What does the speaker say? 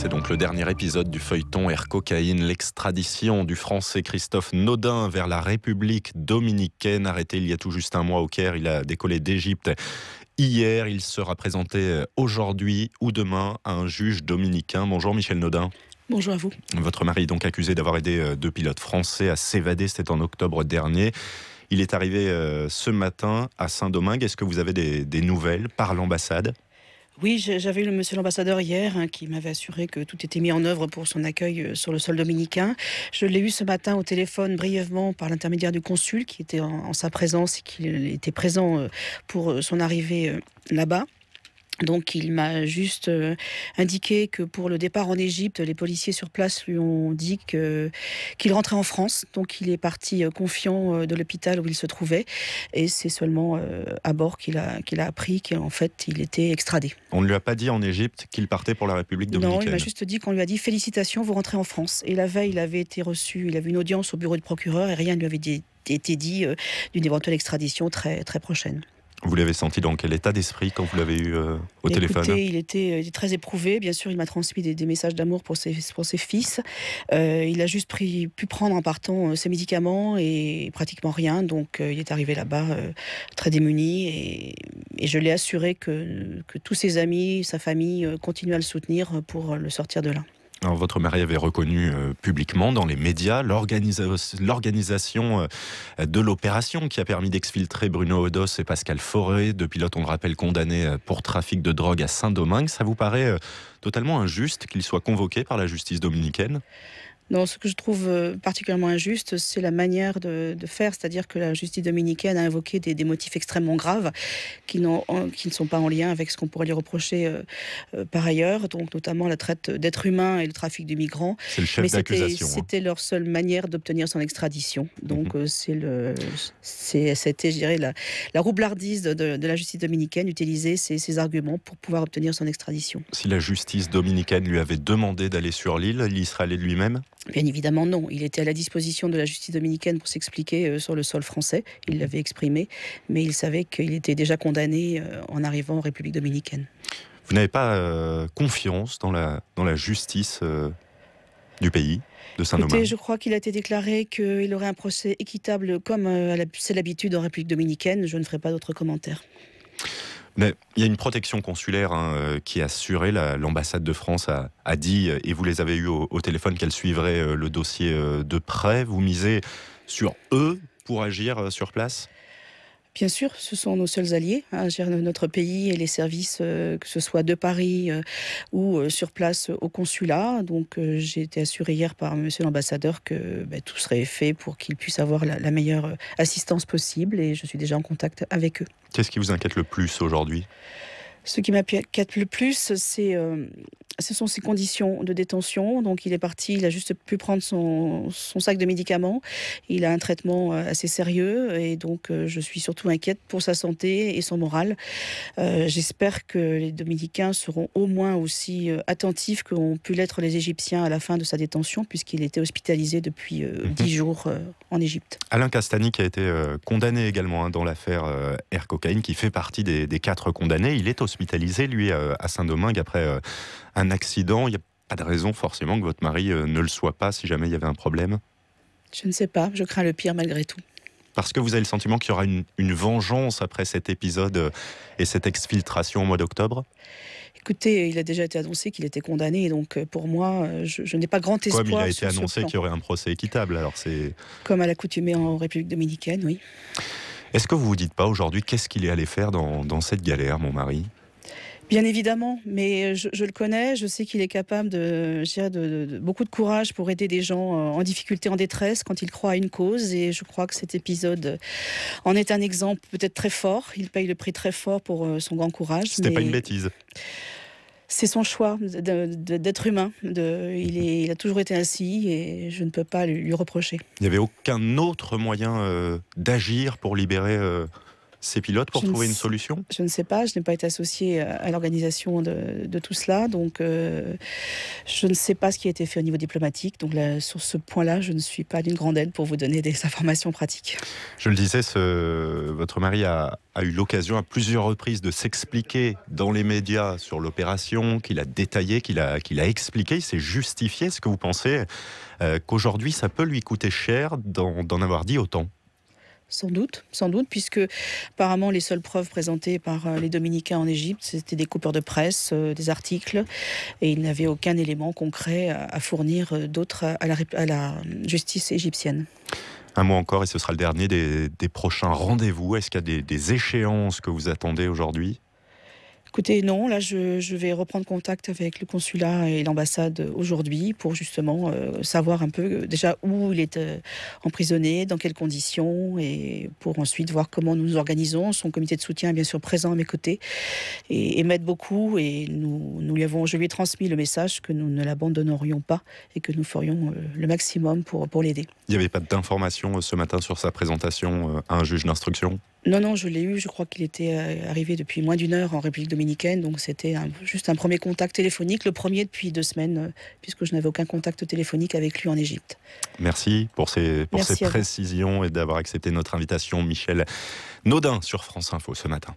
C'est donc le dernier épisode du feuilleton Air Cocaïne, l'extradition du Français Christophe Naudin vers la République dominicaine. Arrêté il y a tout juste un mois au Caire, il a décollé d'Égypte hier. Il sera présenté aujourd'hui ou demain à un juge dominicain. Bonjour Michel Naudin. Bonjour à vous. Votre mari est donc accusé d'avoir aidé deux pilotes français à s'évader, c'était en octobre dernier. Il est arrivé ce matin à Saint-Domingue. Est-ce que vous avez des nouvelles par l'ambassade ? Oui, j'avais eu monsieur l'ambassadeur hier qui m'avait assuré que tout était mis en œuvre pour son accueil sur le sol dominicain. Je l'ai eu ce matin au téléphone brièvement par l'intermédiaire du consul qui était en sa présence et qui était présent pour son arrivée là-bas. Donc il m'a juste indiqué que pour le départ en Égypte, les policiers sur place lui ont dit qu'il rentrait en France. Donc il est parti confiant de l'hôpital où il se trouvait. Et c'est seulement à bord qu'il a appris qu'en fait il était extradé. On ne lui a pas dit en Égypte qu'il partait pour la République dominicaine ? Non, il m'a juste dit qu'on lui a dit félicitations, vous rentrez en France. Et la veille, il avait été reçu, il avait une audience au bureau du procureur et rien ne lui avait été dit d'une éventuelle extradition très, très prochaine. Vous l'avez senti dans quel état d'esprit quand vous l'avez eu au téléphone ? Il était très éprouvé. Bien sûr, il m'a transmis des messages d'amour pour ses fils. Il a juste pu prendre en partant ses médicaments et pratiquement rien. Donc, il est arrivé là-bas très démuni. Et je l'ai assuré que tous ses amis, sa famille continuent à le soutenir pour le sortir de là. Alors, votre mari avait reconnu publiquement dans les médias l'organisation de l'opération qui a permis d'exfiltrer Bruno Odos et Pascal Fauré, deux pilotes, on le rappelle, condamnés pour trafic de drogue à Saint-Domingue. Ça vous paraît totalement injuste qu'il soit convoqué par la justice dominicaine ? Non, ce que je trouve particulièrement injuste, c'est la manière de faire. C'est-à-dire que la justice dominicaine a invoqué des motifs extrêmement graves qui ne sont pas en lien avec ce qu'on pourrait lui reprocher par ailleurs. Donc notamment la traite d'êtres humains et le trafic de migrants. C'est le chef d'accusation. C'était leur seule manière d'obtenir son extradition. Donc c'était, je dirais, la roublardise de la justice dominicaine, utiliser ces arguments pour pouvoir obtenir son extradition. Si la justice dominicaine lui avait demandé d'aller sur l'île, il y serait allé de lui-même ? Bien évidemment non, il était à la disposition de la justice dominicaine pour s'expliquer sur le sol français, il l'avait exprimé, mais il savait qu'il était déjà condamné en arrivant en République dominicaine. Vous n'avez pas confiance dans la justice du pays de Saint-Domingue ? Écoutez, je crois qu'il a été déclaré qu'il aurait un procès équitable comme c'est l'habitude en République dominicaine, je ne ferai pas d'autres commentaires. Mais il y a une protection consulaire qui est assurée. L'ambassade de France a dit, et vous les avez eus au téléphone, qu'elle suivrait le dossier de près. Vous misez sur eux pour agir sur place ? Bien sûr, ce sont nos seuls alliés, notre pays et les services, que ce soit de Paris ou sur place au consulat. Donc j'ai été assurée hier par monsieur l'ambassadeur que tout serait fait pour qu'ils puissent avoir la meilleure assistance possible et je suis déjà en contact avec eux. Qu'est-ce qui vous inquiète le plus aujourd'hui ? Ce qui m'inquiète le plus, ce sont ses conditions de détention. Donc il est parti, il a juste pu prendre son sac de médicaments. Il a un traitement assez sérieux et donc je suis surtout inquiète pour sa santé et son moral. J'espère que les Dominicains seront au moins aussi attentifs qu'ont pu l'être les Égyptiens à la fin de sa détention, puisqu'il était hospitalisé depuis 10 jours en Égypte. Alain Castagny qui a été condamné également dans l'affaire Air Cocaïne, qui fait partie des 4 condamnés. Il est hospitalisé, lui, à Saint-Domingue après un accident. Il n'y a pas de raison forcément que votre mari ne le soit pas si jamais il y avait un problème ? Je ne sais pas, je crains le pire malgré tout. Parce que vous avez le sentiment qu'il y aura une vengeance après cet épisode et cette exfiltration au mois d'octobre ? Écoutez, il a déjà été annoncé qu'il était condamné, donc pour moi, je n'ai pas grand espoir. Comme il a été annoncé qu'il y aurait un procès équitable, alors c'est... Comme à l'accoutumée en République dominicaine, oui. Est-ce que vous vous dites pas aujourd'hui qu'est-ce qu'il est allé faire dans cette galère, mon mari ? Bien évidemment, mais je le connais, je sais qu'il est capable de beaucoup de courage pour aider des gens en difficulté, en détresse, quand il croit à une cause, et je crois que cet épisode en est un exemple peut-être très fort. Il paye le prix très fort pour son grand courage. C'était pas une bêtise. C'est son choix d'être humain. Il a toujours été ainsi et je ne peux pas lui reprocher. Il n'y avait aucun autre moyen d'agir pour libérer ces pilotes, pour trouver une solution ? Je ne sais pas, je n'ai pas été associée à l'organisation de tout cela, donc Je ne sais pas ce qui a été fait au niveau diplomatique, donc là, sur ce point-là, je ne suis pas d'une grande aide pour vous donner des informations pratiques. Je le disais, votre mari a eu l'occasion à plusieurs reprises de s'expliquer dans les médias sur l'opération, qu'il a détaillé, qu'il a expliqué, il s'est justifié. Est-ce que vous pensez qu'aujourd'hui, ça peut lui coûter cher d'en avoir dit autant ? Sans doute, puisque apparemment les seules preuves présentées par les Dominicains en Égypte, c'était des coupures de presse, des articles, et il n'avait aucun élément concret à fournir d'autre à la justice égyptienne. Un mot encore, et ce sera le dernier des prochains rendez-vous. Est-ce qu'il y a des échéances que vous attendez aujourd'hui ? Écoutez, non, là je vais reprendre contact avec le consulat et l'ambassade aujourd'hui pour justement savoir un peu déjà où il est emprisonné, dans quelles conditions, et pour ensuite voir comment nous nous organisons. Son comité de soutien est bien sûr présent à mes côtés et m'aide beaucoup, et je lui ai transmis le message que nous ne l'abandonnerions pas et que nous ferions le maximum pour l'aider. Il n'y avait pas d'informations ce matin sur sa présentation à un juge d'instruction ? Non, je l'ai eu. Je crois qu'il était arrivé depuis moins d'1 heure en République dominicaine. Donc c'était juste un premier contact téléphonique, le premier depuis 2 semaines, puisque je n'avais aucun contact téléphonique avec lui en Égypte. Merci pour ces précisions et d'avoir accepté notre invitation, Michèle Naudin sur France Info ce matin.